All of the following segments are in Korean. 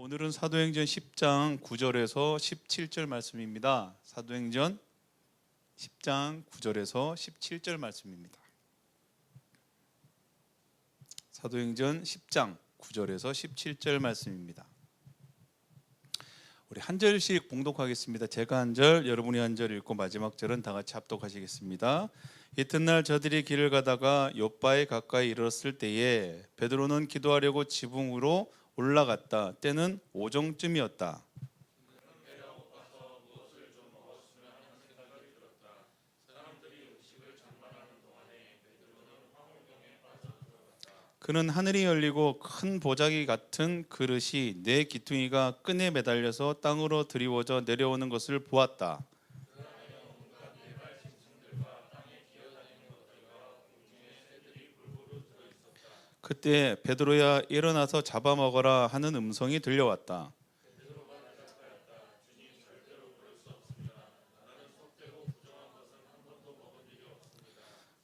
오늘은 사도행전 10장 9절에서 17절 말씀입니다. 사도행전 10장 9절에서 17절 말씀입니다. 사도행전 10장 9절에서 17절 말씀입니다. 우리 한 절씩 봉독하겠습니다. 제가 한 절, 여러분이 한 절 읽고 마지막 절은 다 같이 합독하시겠습니다. 이튿날 저들이 길을 가다가 욥바에 가까이 이르렀을 때에 베드로는 기도하려고 지붕으로 올라갔다. 때는 오정쯤이었다. 그는 하늘이 열리고 큰 보자기 같은 그릇이 네 기퉁이가 끈에 매달려서 땅으로 드리워져 내려오는 것을 보았다. 그때 베드로야 일어나서 잡아먹어라 하는 음성이 들려왔다.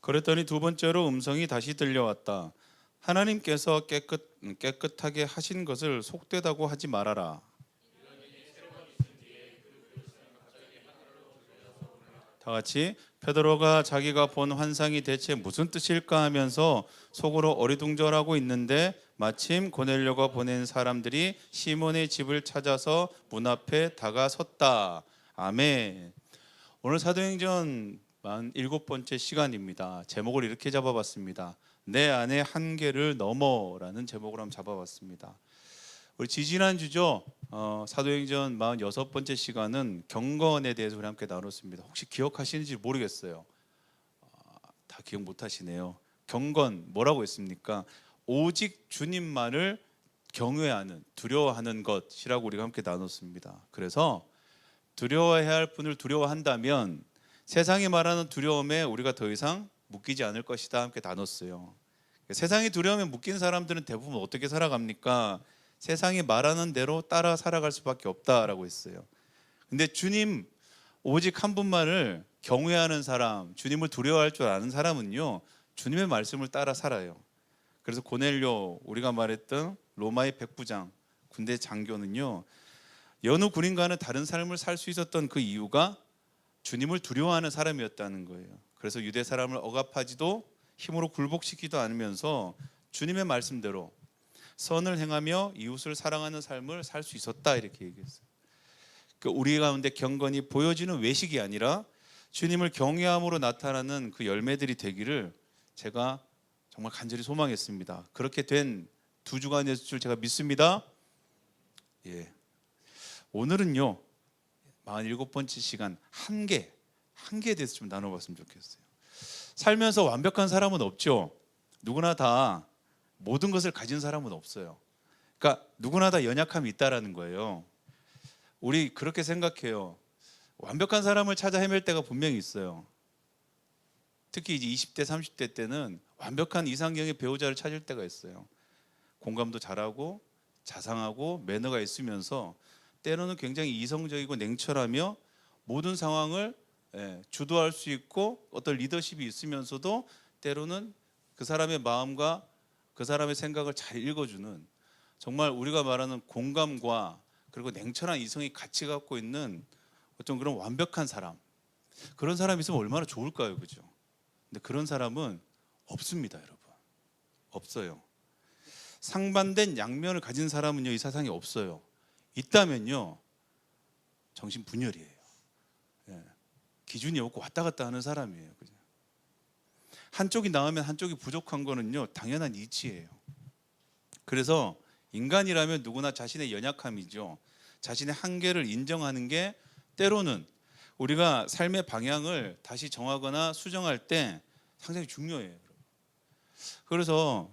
그랬더니 두 번째로 음성이 다시 들려왔다. 하나님께서 깨끗하게 하신 것을 속되다고 하지 말아라. 다 같이 베드로가 자기가 본 환상이 대체 무슨 뜻일까 하면서 속으로 어리둥절하고 있는데 마침 고넬료가 보낸 사람들이 시몬의 집을 찾아서 문 앞에 다가섰다. 아멘. 오늘 사도행전 47번째 시간입니다. 제목을 이렇게 잡아봤습니다. 내 안의 한계를 넘어라는 제목으로 한번 잡아봤습니다. 우리 지지난주죠. 사도행전 46번째 시간은 경건에 대해서 우리 함께 나눴습니다. 혹시 기억하시는지 모르겠어요. 다 기억 못하시네요. 경건 뭐라고 했습니까? 오직 주님만을 경외하는, 두려워하는 것이라고 우리가 함께 나눴습니다. 그래서 두려워해야 할 분을 두려워한다면 세상이 말하는 두려움에 우리가 더 이상 묶이지 않을 것이다 함께 나눴어요. 세상이 두려움에 묶인 사람들은 대부분 어떻게 살아갑니까? 세상이 말하는 대로 따라 살아갈 수밖에 없다라고 했어요. 근데 주님 오직 한 분만을 경외하는 사람, 주님을 두려워할 줄 아는 사람은요, 주님의 말씀을 따라 살아요. 그래서 고넬료, 우리가 말했던 로마의 백부장, 군대 장교는요, 여느 군인과는 다른 삶을 살 수 있었던 그 이유가 주님을 두려워하는 사람이었다는 거예요. 그래서 유대 사람을 억압하지도 힘으로 굴복시키지도 않으면서 주님의 말씀대로 선을 행하며 이웃을 사랑하는 삶을 살 수 있었다 이렇게 얘기했어요. 우리 가운데 경건이 보여지는 외식이 아니라 주님을 경외함으로 나타나는 그 열매들이 되기를 제가 정말 간절히 소망했습니다. 그렇게 된 두 주가 됐을 줄 제가 믿습니다. 예. 오늘은요 47번째 시간 한계에 대해서 좀 나눠봤으면 좋겠어요. 살면서 완벽한 사람은 없죠. 누구나 다 모든 것을 가진 사람은 없어요. 그러니까 누구나 다 연약함이 있다라는 거예요. 우리 그렇게 생각해요. 완벽한 사람을 찾아 헤맬 때가 분명히 있어요. 특히 이제 20대, 30대 때는 완벽한 이상형의 배우자를 찾을 때가 있어요. 공감도 잘하고 자상하고 매너가 있으면서 때로는 굉장히 이성적이고 냉철하며 모든 상황을 주도할 수 있고 어떤 리더십이 있으면서도 때로는 그 사람의 마음과 그 사람의 생각을 잘 읽어주는 정말 우리가 말하는 공감과 그리고 냉철한 이성이 같이 갖고 있는 어떤 그런 완벽한 사람, 그런 사람이 있으면 얼마나 좋을까요, 그죠? 근데 그런 사람은 없습니다, 여러분. 없어요. 상반된 양면을 가진 사람은요, 이 세상에 없어요. 있다면요, 정신분열이에요. 기준이 없고 왔다 갔다 하는 사람이에요. 그죠? 한쪽이 나으면 한쪽이 부족한 거는요, 당연한 이치예요. 그래서 인간이라면 누구나 자신의 연약함이죠. 자신의 한계를 인정하는 게 때로는 우리가 삶의 방향을 다시 정하거나 수정할 때 상당히 중요해요. 그래서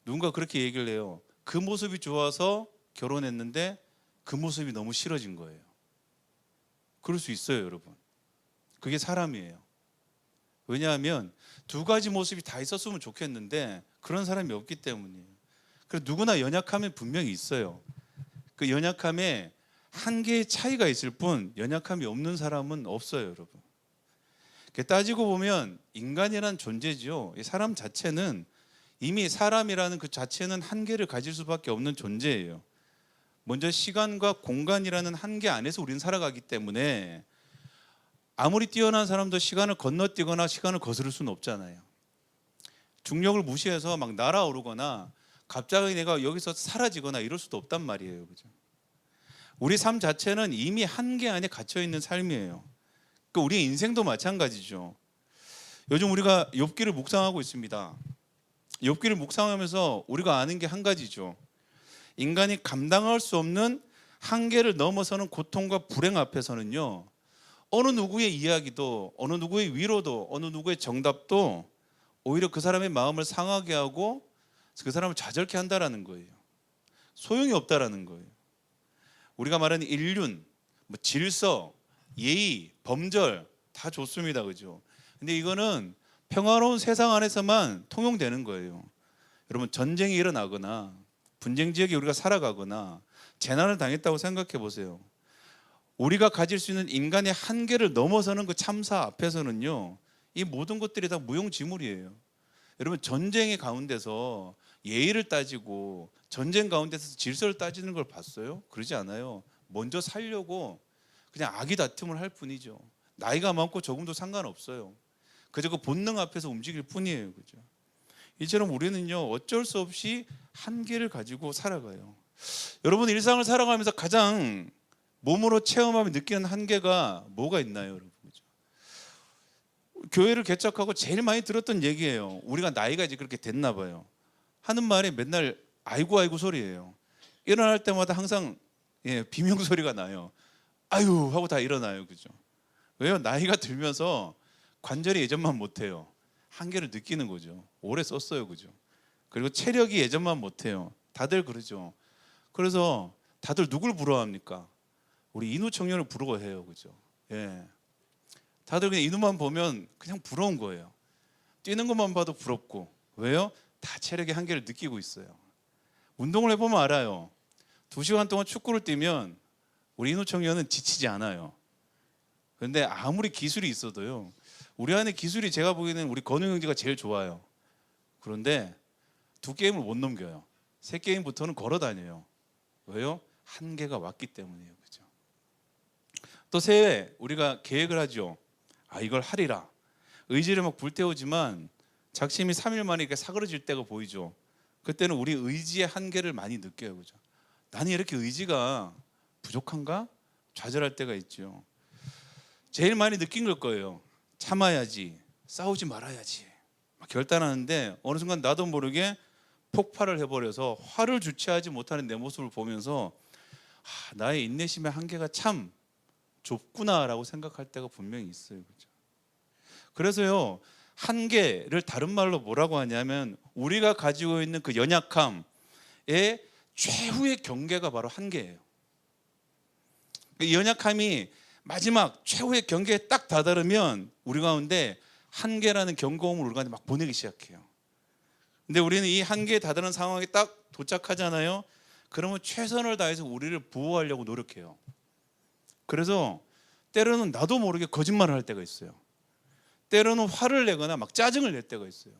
누군가 그렇게 얘기를 해요. 그 모습이 좋아서 결혼했는데 그 모습이 너무 싫어진 거예요. 그럴 수 있어요, 여러분. 그게 사람이에요. 왜냐하면 두 가지 모습이 다 있었으면 좋겠는데 그런 사람이 없기 때문이에요. 그래서 누구나 연약함이 분명히 있어요. 그 연약함에 한계의 차이가 있을 뿐 연약함이 없는 사람은 없어요, 여러분. 따지고 보면 인간이란 존재죠. 사람 자체는 이미 사람이라는 그 자체는 한계를 가질 수밖에 없는 존재예요. 먼저 시간과 공간이라는 한계 안에서 우리는 살아가기 때문에 아무리 뛰어난 사람도 시간을 건너뛰거나 시간을 거스를 수는 없잖아요. 중력을 무시해서 막 날아오르거나 갑자기 내가 여기서 사라지거나 이럴 수도 없단 말이에요. 그죠? 우리 삶 자체는 이미 한계 안에 갇혀 있는 삶이에요. 그러니까 우리의 인생도 마찬가지죠. 요즘 우리가 욥기를 묵상하고 있습니다. 욥기를 묵상하면서 우리가 아는 게 한 가지죠. 인간이 감당할 수 없는 한계를 넘어서는 고통과 불행 앞에서는요, 어느 누구의 이야기도, 어느 누구의 위로도, 어느 누구의 정답도 오히려 그 사람의 마음을 상하게 하고 그 사람을 좌절케 한다라는 거예요. 소용이 없다라는 거예요. 우리가 말하는 인륜, 뭐 질서, 예의, 범절 다 좋습니다. 그죠? 근데 이거는 평화로운 세상 안에서만 통용되는 거예요. 여러분, 전쟁이 일어나거나 분쟁 지역에 우리가 살아가거나 재난을 당했다고 생각해 보세요. 우리가 가질 수 있는 인간의 한계를 넘어서는 그 참사 앞에서는요, 이 모든 것들이 다 무용지물이에요. 여러분, 전쟁의 가운데서 예의를 따지고 전쟁 가운데서 질서를 따지는 걸 봤어요? 그러지 않아요. 먼저 살려고 그냥 악의 다툼을 할 뿐이죠. 나이가 많고 적음도 상관없어요. 그저 그 본능 앞에서 움직일 뿐이에요. 그죠? 이처럼 우리는요, 어쩔 수 없이 한계를 가지고 살아가요. 여러분, 일상을 살아가면서 가장 몸으로 체험하며 느끼는 한계가 뭐가 있나요, 여러분? 그죠? 교회를 개척하고 제일 많이 들었던 얘기예요. 우리가 나이가 이제 그렇게 됐나 봐요. 하는 말이 맨날 아이고 아이고 소리예요. 일어날 때마다 항상 비명 소리가 나요. 아유 하고 다 일어나요. 그죠? 왜요? 나이가 들면서 관절이 예전만 못해요. 한계를 느끼는 거죠. 오래 썼어요. 그죠? 그리고 체력이 예전만 못해요. 다들 그러죠. 그래서 다들 누굴 부러워합니까? 우리 인후 청년을 부러워해요. 그죠? 예. 다들 그냥 인후만 보면 그냥 부러운 거예요. 뛰는 것만 봐도 부럽고. 왜요? 다 체력의 한계를 느끼고 있어요. 운동을 해보면 알아요. 2시간 동안 축구를 뛰면 우리 인후 청년은 지치지 않아요. 그런데 아무리 기술이 있어도요, 우리 안에 기술이 제가 보기에는 우리 건우 형제가 제일 좋아요. 그런데 2게임을 못 넘겨요. 3게임부터는 걸어 다녀요. 왜요? 한계가 왔기 때문이에요. 그죠? 또 새해 우리가 계획을 하죠. 이걸 하리라. 의지를 막 불태우지만 작심이 3일 만에 이렇게 사그러질 때가 보이죠. 그때는 우리 의지의 한계를 많이 느껴요. 그죠? 나는 이렇게 의지가 부족한가? 좌절할 때가 있죠. 제일 많이 느낀 걸 거예요. 참아야지, 싸우지 말아야지 막 결단하는데 어느 순간 나도 모르게 폭발을 해버려서 화를 주체하지 못하는 내 모습을 보면서 나의 인내심의 한계가 참 좁구나라고 생각할 때가 분명히 있어요. 그죠? 그래서요, 한계를 다른 말로 뭐라고 하냐면 우리가 가지고 있는 그 연약함의 최후의 경계가 바로 한계예요. 이 연약함이 마지막 최후의 경계에 딱 다다르면 우리 가운데 한계라는 경고음을 우리 가운데 막 보내기 시작해요. 근데 우리는 이 한계에 다다른 상황에 딱 도착하잖아요. 그러면 최선을 다해서 우리를 보호하려고 노력해요. 그래서 때로는 나도 모르게 거짓말을 할 때가 있어요. 때로는 화를 내거나 막 짜증을 낼 때가 있어요.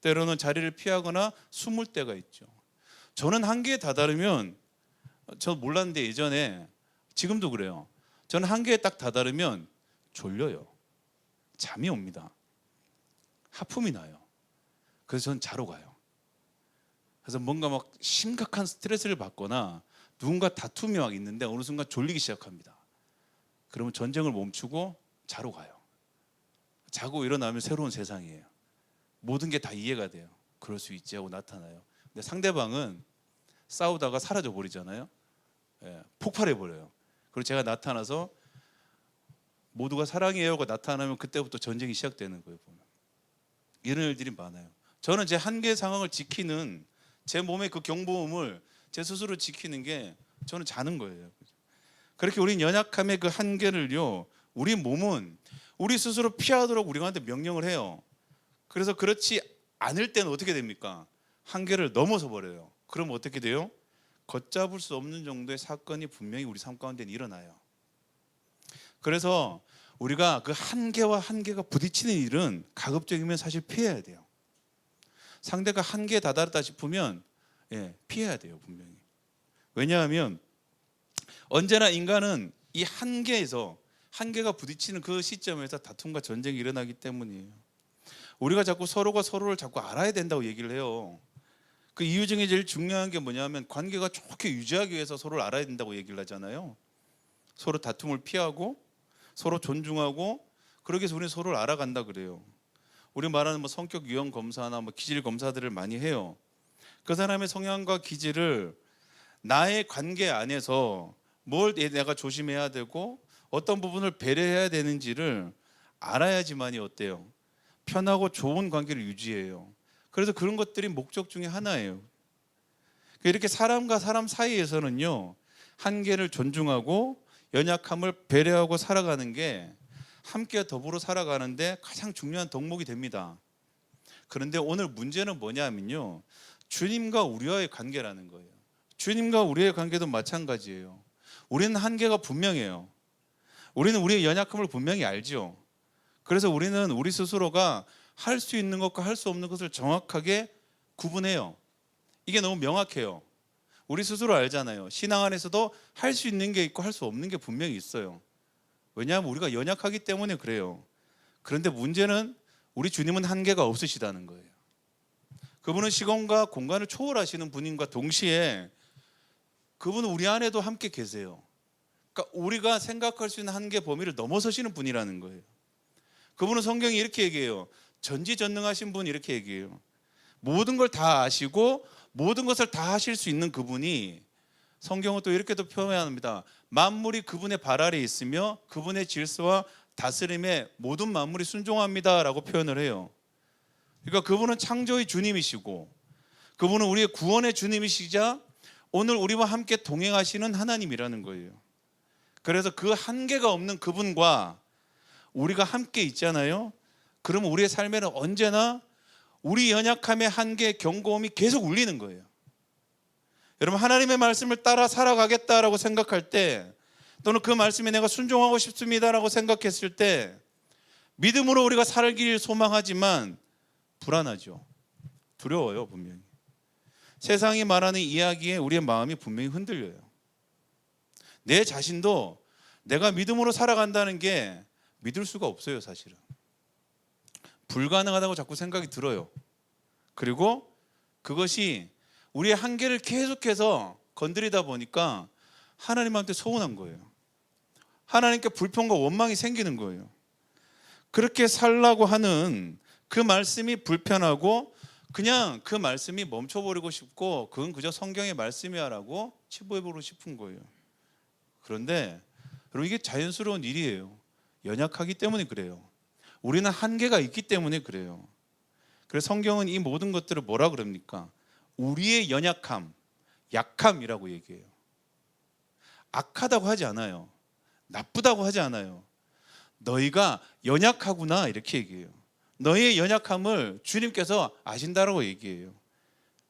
때로는 자리를 피하거나 숨을 때가 있죠. 저는 한계에 다다르면, 저 몰랐는데 예전에, 지금도 그래요. 저는 한계에 딱 다다르면 졸려요. 잠이 옵니다. 하품이 나요. 그래서 저는 자러 가요. 그래서 뭔가 막 심각한 스트레스를 받거나 누군가 다툼이 막 있는데 어느 순간 졸리기 시작합니다. 그러면 전쟁을 멈추고 자러 가요. 자고 일어나면 새로운 세상이에요. 모든 게 다 이해가 돼요. 그럴 수 있지 하고 나타나요. 근데 상대방은 싸우다가 사라져 버리잖아요. 폭발해 버려요. 그리고 제가 나타나서 모두가 사랑해요 하고 나타나면 그때부터 전쟁이 시작되는 거예요. 보면. 이런 일들이 많아요. 저는 제 한계 상황을 지키는, 제 몸의 그 경보음을 제 스스로 지키는 게 저는 자는 거예요. 그렇게 우린 연약함의 그 한계를요, 우리 몸은 우리 스스로 피하도록 우리한테 명령을 해요. 그래서 그렇지 않을 때는 어떻게 됩니까? 한계를 넘어서 버려요. 그럼 어떻게 돼요? 걷잡을 수 없는 정도의 사건이 분명히 우리 삶 가운데 일어나요. 그래서 우리가 그 한계와 한계가 부딪히는 일은 가급적이면 사실 피해야 돼요. 상대가 한계에 다다랐다 싶으면 피해야 돼요. 분명히. 왜냐하면 언제나 인간은 이 한계가 부딪히는 그 시점에서 다툼과 전쟁이 일어나기 때문이에요. 우리가 자꾸 서로가 서로를 자꾸 알아야 된다고 얘기를 해요. 그 이유 중에 제일 중요한 게 뭐냐면 관계가 좋게 유지하기 위해서 서로를 알아야 된다고 얘기를 하잖아요. 서로 다툼을 피하고 서로 존중하고 그러기 위해서 우리는 서로를 알아간다 그래요. 우리 말하는 뭐 성격 유형 검사나 뭐 기질 검사들을 많이 해요. 그 사람의 성향과 기질을 나의 관계 안에서 뭘 내가 조심해야 되고 어떤 부분을 배려해야 되는지를 알아야지만이 어때요? 편하고 좋은 관계를 유지해요. 그래서 그런 것들이 목적 중에 하나예요. 이렇게 사람과 사람 사이에서는요, 한계를 존중하고 연약함을 배려하고 살아가는 게 함께 더불어 살아가는데 가장 중요한 덕목이 됩니다. 그런데 오늘 문제는 뭐냐면요, 주님과 우리와의 관계라는 거예요. 주님과 우리의 관계도 마찬가지예요. 우리는 한계가 분명해요. 우리는 우리의 연약함을 분명히 알죠. 그래서 우리는 우리 스스로가 할 수 있는 것과 할 수 없는 것을 정확하게 구분해요. 이게 너무 명확해요. 우리 스스로 알잖아요. 신앙 안에서도 할 수 있는 게 있고 할 수 없는 게 분명히 있어요. 왜냐하면 우리가 연약하기 때문에 그래요. 그런데 문제는 우리 주님은 한계가 없으시다는 거예요. 그분은 시간과 공간을 초월하시는 분인과 동시에 그분은 우리 안에도 함께 계세요. 그러니까 우리가 생각할 수 있는 한계 범위를 넘어서시는 분이라는 거예요. 그분은 성경이 이렇게 얘기해요. 전지전능하신 분 이렇게 얘기해요. 모든 걸 다 아시고 모든 것을 다 하실 수 있는 그분이 성경은 또 이렇게도 표현합니다. 만물이 그분의 발 아래에 있으며 그분의 질서와 다스림에 모든 만물이 순종합니다라고 표현을 해요. 그러니까 그분은 창조의 주님이시고 그분은 우리의 구원의 주님이시자 오늘 우리와 함께 동행하시는 하나님이라는 거예요. 그래서 그 한계가 없는 그분과 우리가 함께 있잖아요. 그러면 우리의 삶에는 언제나 우리 연약함의 한계, 경고음이 계속 울리는 거예요. 여러분, 하나님의 말씀을 따라 살아가겠다라고 생각할 때, 또는 그 말씀에 내가 순종하고 싶습니다라고 생각했을 때 믿음으로 우리가 살길 소망하지만 불안하죠. 두려워요, 분명히. 세상이 말하는 이야기에 우리의 마음이 분명히 흔들려요. 내 자신도 내가 믿음으로 살아간다는 게 믿을 수가 없어요, 사실은. 불가능하다고 자꾸 생각이 들어요. 그리고 그것이 우리의 한계를 계속해서 건드리다 보니까 하나님한테 서운한 거예요. 하나님께 불평과 원망이 생기는 거예요. 그렇게 살라고 하는 그 말씀이 불편하고 그냥 그 말씀이 멈춰버리고 싶고 그건 그저 성경의 말씀이야 라고 치부해버리고 싶은 거예요. 그런데 여러분, 이게 자연스러운 일이에요. 연약하기 때문에 그래요. 우리는 한계가 있기 때문에 그래요. 그래서 성경은 이 모든 것들을 뭐라 그럽니까? 우리의 연약함, 약함이라고 얘기해요. 악하다고 하지 않아요. 나쁘다고 하지 않아요. 너희가 연약하구나 이렇게 얘기해요. 너희의 연약함을 주님께서 아신다라고 얘기해요.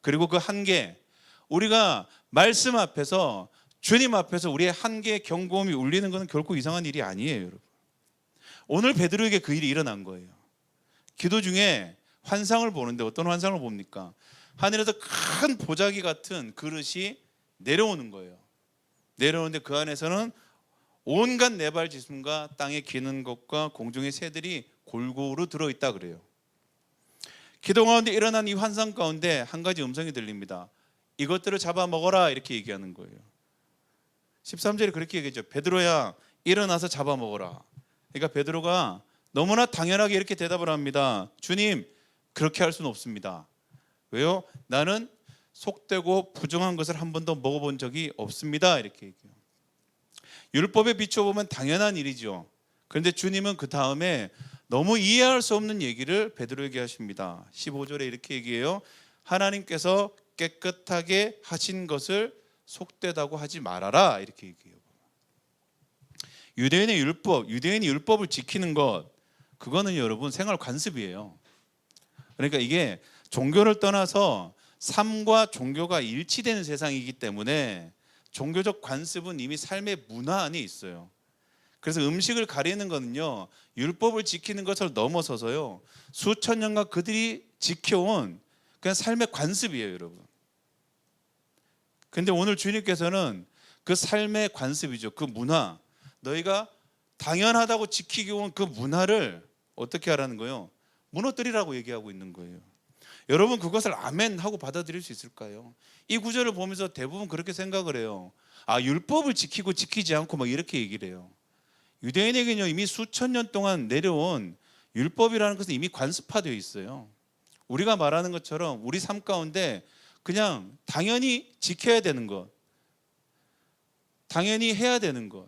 그리고 그 한계, 우리가 말씀 앞에서 주님 앞에서 우리의 한계의 경고음이 울리는 것은 결코 이상한 일이 아니에요, 여러분. 오늘 베드로에게 그 일이 일어난 거예요. 기도 중에 환상을 보는데 어떤 환상을 봅니까? 하늘에서 큰 보자기 같은 그릇이 내려오는 거예요. 내려오는데 그 안에서는 온갖 네발지순과 땅에 기는 것과 공중의 새들이 골고루 들어있다 그래요. 기도 가운데 일어난 이 환상 가운데 한 가지 음성이 들립니다. 이것들을 잡아먹어라 이렇게 얘기하는 거예요. 13절에 그렇게 얘기했죠. 베드로야 일어나서 잡아먹어라. 그러니까 베드로가 너무나 당연하게 이렇게 대답을 합니다. 주님, 그렇게 할 수는 없습니다. 왜요? 나는 속되고 부정한 것을 한 번도 먹어본 적이 없습니다. 이렇게 얘기해요. 율법에 비춰보면 당연한 일이죠. 그런데 주님은 그 다음에 너무 이해할 수 없는 얘기를 베드로에게 하십니다. 15절에 이렇게 얘기해요. 하나님께서 깨끗하게 하신 것을 속되다고 하지 말아라 이렇게 얘기해요. 유대인이 율법을 지키는 것, 그거는 여러분 생활 관습이에요. 그러니까 이게 종교를 떠나서 삶과 종교가 일치되는 세상이기 때문에 종교적 관습은 이미 삶의 문화 안에 있어요. 그래서 음식을 가리는 거는요, 율법을 지키는 것을 넘어서서요, 수천 년간 그들이 지켜온 그냥 삶의 관습이에요, 여러분. 근데 오늘 주님께서는 그 삶의 관습이죠. 그 문화, 너희가 당연하다고 지키기 온 그 문화를 어떻게 하라는 거예요? 무너뜨리라고 얘기하고 있는 거예요. 여러분 그것을 아멘 하고 받아들일 수 있을까요? 이 구절을 보면서 대부분 그렇게 생각을 해요. 아, 율법을 지키고 지키지 않고 막 이렇게 얘기를 해요. 유대인에게는요 이미 수천 년 동안 내려온 율법이라는 것은 이미 관습화되어 있어요. 우리가 말하는 것처럼 우리 삶 가운데 그냥 당연히 지켜야 되는 것, 당연히 해야 되는 것,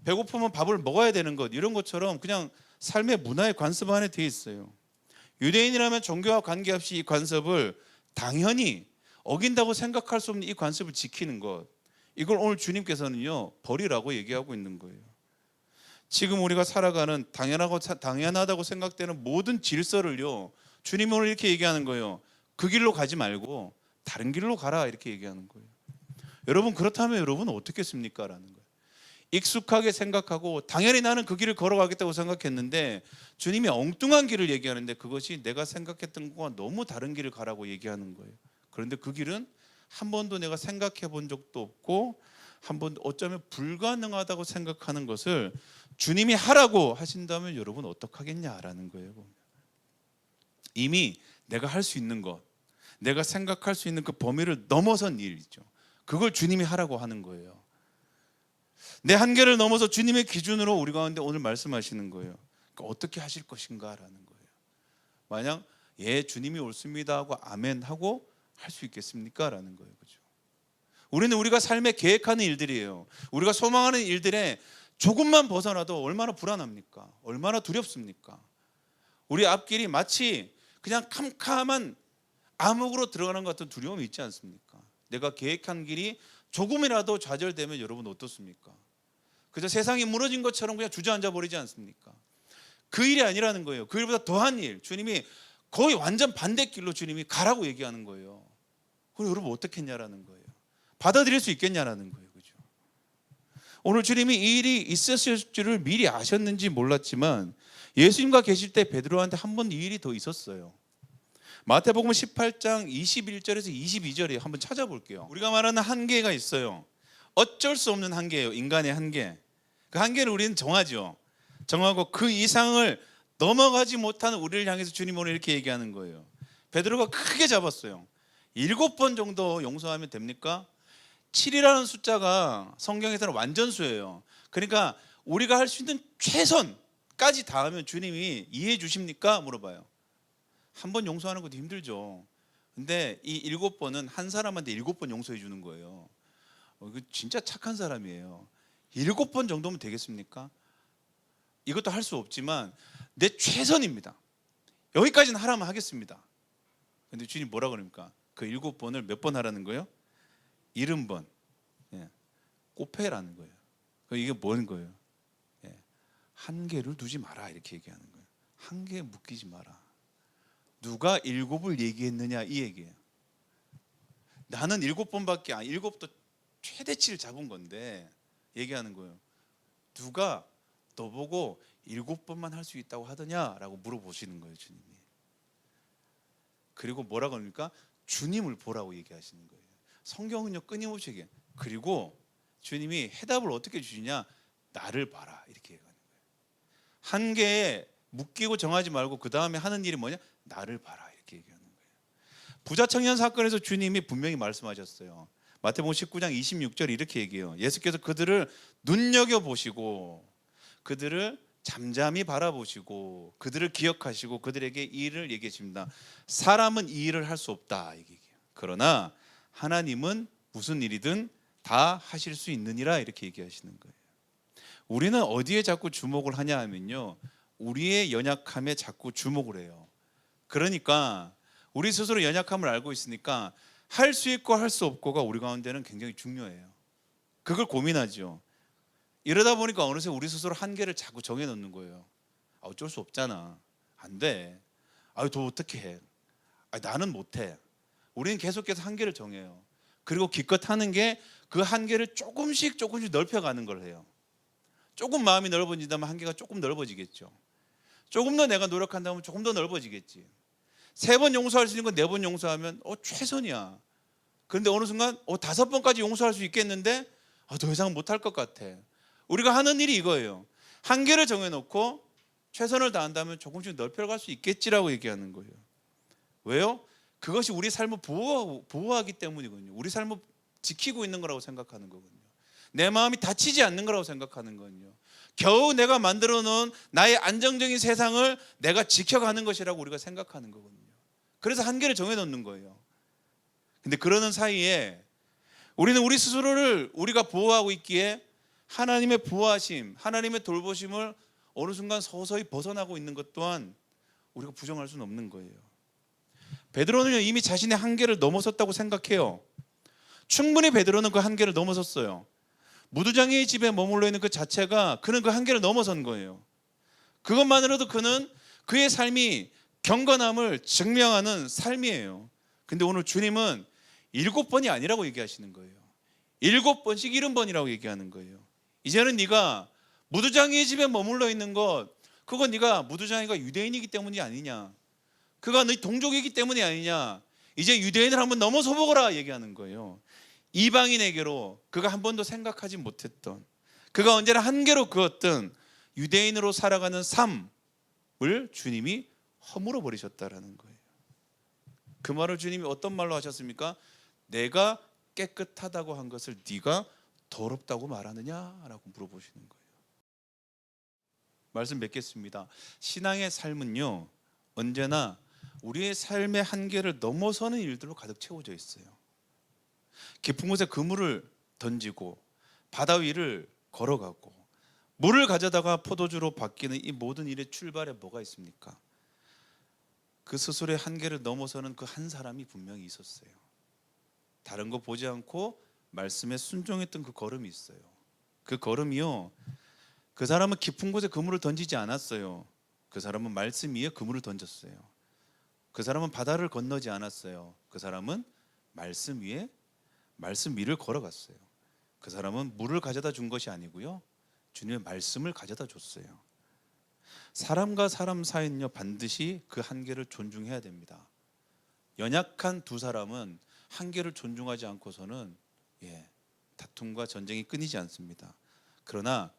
배고프면 밥을 먹어야 되는 것, 이런 것처럼 그냥 삶의 문화의 관습 안에 되어 있어요. 유대인이라면 종교와 관계없이 이 관습을 당연히 어긴다고 생각할 수 없는 이 관습을 지키는 것, 이걸 오늘 주님께서는요 버리라고 얘기하고 있는 거예요. 지금 우리가 살아가는 당연하다고 생각되는 모든 질서를요 주님은 오늘 이렇게 얘기하는 거예요. 그 길로 가지 말고 다른 길로 가라, 이렇게 얘기하는 거예요. 여러분 그렇다면 여러분은 어떻겠습니까? 라는 거예요. 익숙하게 생각하고 당연히 나는 그 길을 걸어가겠다고 생각했는데 주님이 엉뚱한 길을 얘기하는데 그것이 내가 생각했던 것과 너무 다른 길을 가라고 얘기하는 거예요. 그런데 그 길은 한 번도 내가 생각해 본 적도 없고 한 번도 어쩌면 불가능하다고 생각하는 것을 주님이 하라고 하신다면 여러분 어떡하겠냐라는 거예요. 이미 내가 할 수 있는 것, 내가 생각할 수 있는 그 범위를 넘어선 일이죠. 그걸 주님이 하라고 하는 거예요. 내 한계를 넘어서 주님의 기준으로 우리 가운데 오늘 말씀하시는 거예요. 그러니까 어떻게 하실 것인가라는 거예요. 만약 예 주님이 옳습니다 하고 아멘 하고 할 수 있겠습니까? 라는 거예요. 그렇죠? 우리는 우리가 삶에 계획하는 일들이에요. 우리가 소망하는 일들에 조금만 벗어나도 얼마나 불안합니까? 얼마나 두렵습니까? 우리 앞길이 마치 그냥 캄캄한 암흑으로 들어가는 것 같은 두려움이 있지 않습니까? 내가 계획한 길이 조금이라도 좌절되면 여러분 어떻습니까? 그저 세상이 무너진 것처럼 그냥 주저앉아 버리지 않습니까? 그 일이 아니라는 거예요. 그 일보다 더한 일, 주님이 거의 완전 반대길로 주님이 가라고 얘기하는 거예요. 그럼 여러분 어떻게 했냐라는 거예요. 받아들일 수 있겠냐라는 거예요. 그죠? 오늘 주님이 이 일이 있었을 줄을 미리 아셨는지 몰랐지만 예수님과 계실 때 베드로한테 한 번 이 일이 더 있었어요. 마태복음 18장 21절에서 22절에 한번 찾아볼게요. 우리가 말하는 한계가 있어요. 어쩔 수 없는 한계예요. 인간의 한계. 그 한계를 우리는 정하죠. 정하고 그 이상을 넘어가지 못하는 우리를 향해서 주님 오늘 이렇게 얘기하는 거예요. 베드로가 크게 잡았어요. 7번 정도 용서하면 됩니까? 7이라는 숫자가 성경에서는 완전수예요. 그러니까 우리가 할 수 있는 최선까지 닿으면 주님이 이해해 주십니까? 물어봐요. 한 번 용서하는 것도 힘들죠. 근데 이 7번은 한 사람한테 7번 용서해 주는 거예요. 이거 진짜 착한 사람이에요. 7번 정도면 되겠습니까? 이것도 할 수 없지만 내 최선입니다. 여기까지는 하라면 하겠습니다. 근데 주님 뭐라 그럽니까? 그 7번을 몇 번 하라는 거예요? 70번. 예. 곱해라는 거예요. 이게 뭔 거예요? 예. 한계를 두지 마라, 이렇게 얘기하는 거예요. 한계에 묶이지 마라. 누가 7을 얘기했느냐, 이 얘기예요. 나는 7번밖에 안, 7도 최대치를 잡은 건데 얘기하는 거예요. 누가 너 보고 7번만 할 수 있다고 하더냐라고 물어보시는 거예요, 주님이. 그리고 뭐라고 합니까? 주님을 보라고 얘기하시는 거예요. 성경은요 끊임없이 얘기해요. 그리고 주님이 해답을 어떻게 주시냐? 나를 봐라, 이렇게 얘기하는 거예요. 한계에 묶이고 정하지 말고 그 다음에 하는 일이 뭐냐? 나를 봐라, 이렇게 얘기하는 거예요. 부자 청년 사건에서 주님이 분명히 말씀하셨어요. 마태복음 19장 26절 이렇게 얘기해요. 예수께서 그들을 눈여겨보시고 그들을 잠잠히 바라보시고 그들을 기억하시고 그들에게 이 일을 얘기해 줍니다. 사람은 이 일을 할 수 없다, 얘기해요. 그러나 하나님은 무슨 일이든 다 하실 수 있느니라, 이렇게 얘기하시는 거예요. 우리는 어디에 자꾸 주목을 하냐 하면요, 우리의 연약함에 자꾸 주목을 해요. 그러니까 우리 스스로 연약함을 알고 있으니까 할 수 있고 할 수 없고가 우리 가운데는 굉장히 중요해요. 그걸 고민하죠. 이러다 보니까 어느새 우리 스스로 한계를 자꾸 정해놓는 거예요. 어쩔 수 없잖아, 안 돼, 더 어떻게 해, 나는 못해. 우리는 계속해서 한계를 정해요. 그리고 기껏 하는 게 그 한계를 조금씩 넓혀가는 걸 해요. 조금 마음이 넓어진다면 한계가 조금 넓어지겠죠. 조금 더 내가 노력한다면 조금 더 넓어지겠지. 3번 용서할 수 있는 건 4번 용서하면 최선이야. 그런데 어느 순간 5번까지 용서할 수 있겠는데 더 이상 못할 것 같아. 우리가 하는 일이 이거예요. 한계를 정해놓고 최선을 다한다면 조금씩 넓혀갈 수 있겠지라고 얘기하는 거예요. 왜요? 그것이 우리 삶을 보호하기 때문이거든요. 우리 삶을 지키고 있는 거라고 생각하는 거거든요. 내 마음이 다치지 않는 거라고 생각하는 거거든요. 겨우 내가 만들어 놓은 나의 안정적인 세상을 내가 지켜가는 것이라고 우리가 생각하는 거거든요. 그래서 한계를 정해놓는 거예요. 근데 그러는 사이에 우리는 우리 스스로를 우리가 보호하고 있기에 하나님의 보호하심, 하나님의 돌보심을 어느 순간 서서히 벗어나고 있는 것 또한 우리가 부정할 수는 없는 거예요. 베드로는 이미 자신의 한계를 넘어섰다고 생각해요. 충분히 베드로는 그 한계를 넘어섰어요. 무두장의 집에 머물러 있는 그 자체가 그는 그 한계를 넘어선 거예요. 그것만으로도 그는 그의 삶이 경건함을 증명하는 삶이에요. 근데 오늘 주님은 7번이 아니라고 얘기하시는 거예요. 7번씩 70번이라고 얘기하는 거예요. 이제는 네가 무두장의 집에 머물러 있는 것, 그건 네가 무두장이가 유대인이기 때문이 아니냐, 그가 네 동족이기 때문이 아니냐, 이제 유대인을 한번 넘어서 보거라 얘기하는 거예요. 이방인에게로 그가 한 번도 생각하지 못했던, 그가 언제나 한계로 그었던 유대인으로 살아가는 삶을 주님이 허물어 버리셨다라는 거예요. 그 말을 주님이 어떤 말로 하셨습니까? 내가 깨끗하다고 한 것을 네가 더럽다고 말하느냐라고 물어보시는 거예요. 말씀 맺겠습니다. 신앙의 삶은요, 언제나 우리의 삶의 한계를 넘어서는 일들로 가득 채워져 있어요. 깊은 곳에 그물을 던지고 바다 위를 걸어가고 물을 가져다가 포도주로 바뀌는 이 모든 일의 출발에 뭐가 있습니까? 그 스스로의 한계를 넘어서는 그 한 사람이 분명히 있었어요. 다른 거 보지 않고 말씀에 순종했던 그 걸음이 있어요. 그 걸음이요, 그 사람은 깊은 곳에 그물을 던지지 않았어요. 그 사람은 말씀 위에 그물을 던졌어요. 그 사람은 바다를 건너지 않았어요. 그 사람은 말씀 위를 걸어갔어요. 그 사람은 물을 가져다 준 것이 아니고요, 주님의 말씀을 가져다 줬어요. 사람과 사람 사이는요, 반드시 그 한계를 존중해야 됩니다. 연약한 두 사람은 한계를 존중하지 않고서는 다툼과 전쟁이 끊이지 않습니다. 그러나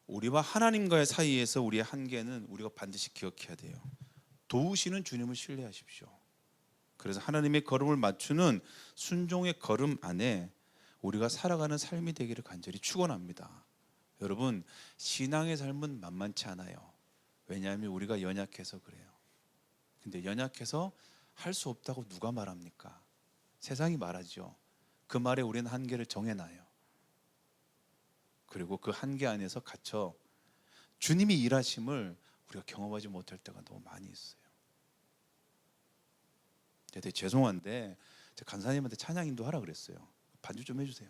우리와 하나님과의 사이에서 우리의 한계는 우리가 반드시 기억해야 돼요. 도우시는 주님을 신뢰하십시오. 그래서 하나님의 걸음을 맞추는 순종의 걸음 안에 우리가 살아가는 삶이 되기를 간절히 축원합니다. 여러분, 신앙의 삶은 만만치 않아요. 왜냐하면 우리가 연약해서 그래요. 근데 연약해서 할 수 없다고 누가 말합니까? 세상이 말하죠. 그 말에 우리는 한계를 정해놔요. 그리고 그 한계 안에서 갇혀 주님이 일하심을 우리가 경험하지 못할 때가 너무 많이 있어요. 되게 죄송한데 제가 간사님한테 찬양 인도하라 그랬어요. 반주 좀 해주세요.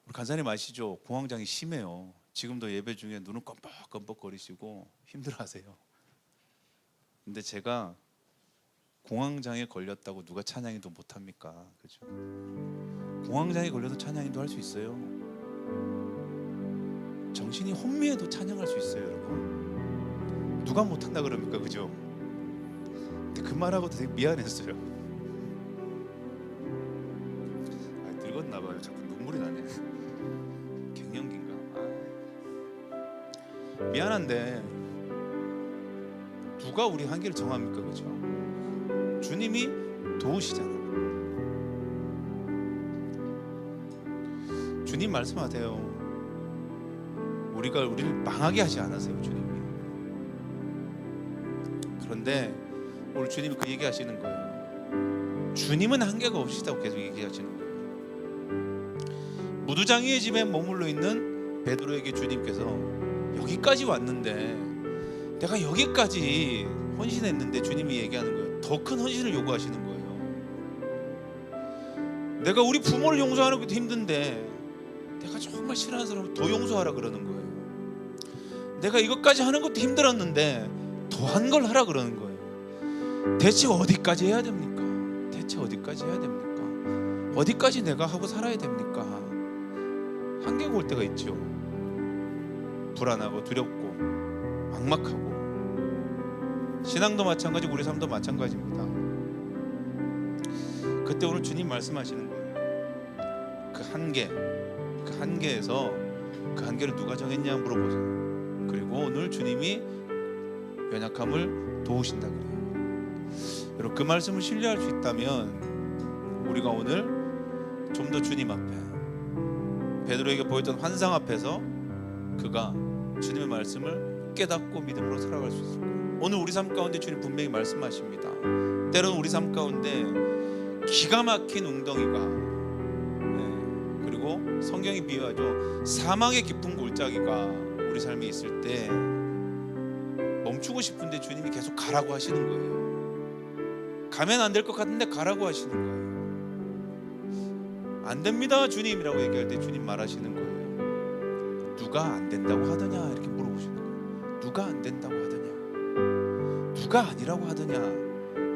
우리 간사님 아시죠? 공황장애 심해요. 지금도 예배 중에 눈을 껌뻑껌뻑거리시고 힘들어하세요. 근데 제가 공황장애 걸렸다고 누가 찬양인도 못합니까? 그죠? 공황장애 걸려도 찬양인도 할 수 있어요. 정신이 혼미해도 찬양할 수 있어요, 여러분. 누가 못한다 그럽니까? 그죠? 근데 그 말하고도 되게 미안했어요. 늙었나 봐요. 자꾸 눈물이 나네. 갱년기인가? 미안한데 누가 우리 한계를 정합니까? 그죠? 주님이 도우시잖아요. 주님 말씀하세요. 우리를 망하게 하지 않으세요, 주님이. 그런데 오늘 주님이 그 얘기하시는 거예요. 주님은 한계가 없으시다고 계속 얘기하시는 거예요. 무두장이의 집에 머물러 있는 베드로에게 주님께서 여기까지 왔는데, 내가 여기까지 헌신했는데, 주님이 얘기하는 거예요. 더 큰 헌신을 요구하시는 거예요. 내가 우리 부모를 용서하는 것도 힘든데 내가 정말 싫어하는 사람을 더 용서하라 그러는 거예요. 내가 이것까지 하는 것도 힘들었는데 더한 걸 하라 그러는 거예요. 대체 어디까지 해야 됩니까? 대체 어디까지 해야 됩니까? 어디까지 내가 하고 살아야 됩니까? 한계가 올 때가 있죠. 불안하고 두렵고 막막하고. 신앙도 마찬가지고 우리 삶도 마찬가지입니다. 그때 오늘 주님 말씀하시는 거예요. 그 한계에서 그 한계를 누가 정했냐 물어보세요. 그리고 오늘 주님이 연약함을 도우신다 그래요. 여러분, 그 말씀을 신뢰할 수 있다면 우리가 오늘 좀 더 주님 앞에, 베드로에게 보였던 환상 앞에서 그가 주님의 말씀을 깨닫고 믿음으로 살아갈 수 있을 거예요. 오늘 우리 삶 가운데 주님 분명히 말씀하십니다. 때로는 우리 삶 가운데 기가 막힌 웅덩이가, 그리고 성경이 비유하죠, 사망의 깊은 골짜기가 우리 삶에 있을 때 멈추고 싶은데 주님이 계속 가라고 하시는 거예요. 가면 안 될 것 같은데 가라고 하시는 거예요. 안 됩니다 주님이라고 얘기할 때 주님 말하시는 거예요. 누가 안 된다고 하더냐 이렇게 물어보시는 거예요. 누가 안 된다고 하더냐, 누가 아니라고 하더냐,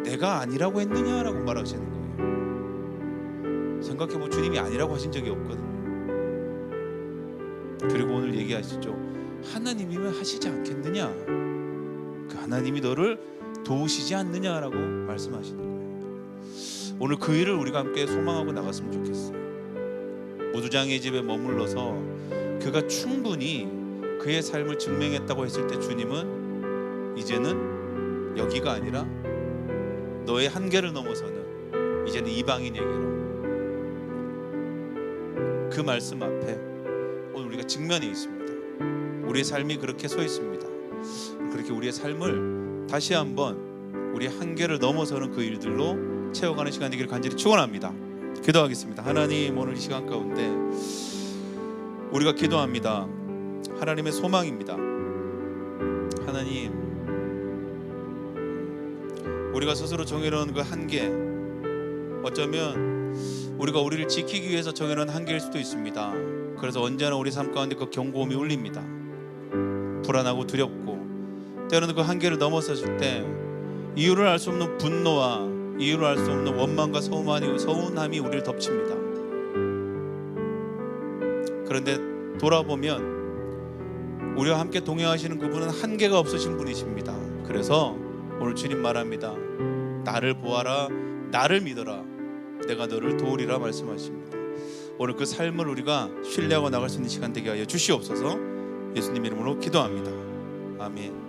내가 아니라고 했느냐라고 말하시는 거예요. 생각해보면 주님이 아니라고 하신 적이 없거든요. 그리고 오늘 얘기하시죠. 하나님이면 하시지 않겠느냐, 그 하나님이 너를 도우시지 않느냐라고 말씀하시는 거예요. 오늘 그 일을 우리가 함께 소망하고 나갔으면 좋겠어요. 무두장의 집에 머물러서 그가 충분히 그의 삶을 증명했다고 했을 때 주님은 이제는 여기가 아니라 너의 한계를 넘어서는 이제는 이방인에게로, 그 말씀 앞에 오늘 우리가 직면해 있습니다. 우리의 삶이 그렇게 서 있습니다. 그렇게 우리의 삶을 다시 한번 우리의 한계를 넘어서는 그 일들로 채워가는 시간 되기를 간절히 축원합니다. 기도하겠습니다. 하나님, 오늘 이 시간 가운데 우리가 기도합니다. 하나님의 소망입니다. 하나님, 우리가 스스로 정해놓은 그 한계, 어쩌면 우리가 우리를 지키기 위해서 정해놓은 한계일 수도 있습니다. 그래서 언제나 우리 삶 가운데 그 경고음이 울립니다. 불안하고 두렵고, 때로는 그 한계를 넘어섰을 때 이유를 알 수 없는 분노와 이유를 알 수 없는 원망과 서운함이 우리를 덮칩니다. 그런데 돌아보면 우리와 함께 동행하시는 그분은 한계가 없으신 분이십니다. 그래서 오늘 주님 말합니다. 나를 보아라, 나를 믿어라, 내가 너를 도우리라 말씀하십니다. 오늘 그 삶을 우리가 신뢰하고 나갈 수 있는 시간 되게 하여 주시옵소서. 예수님 이름으로 기도합니다. 아멘.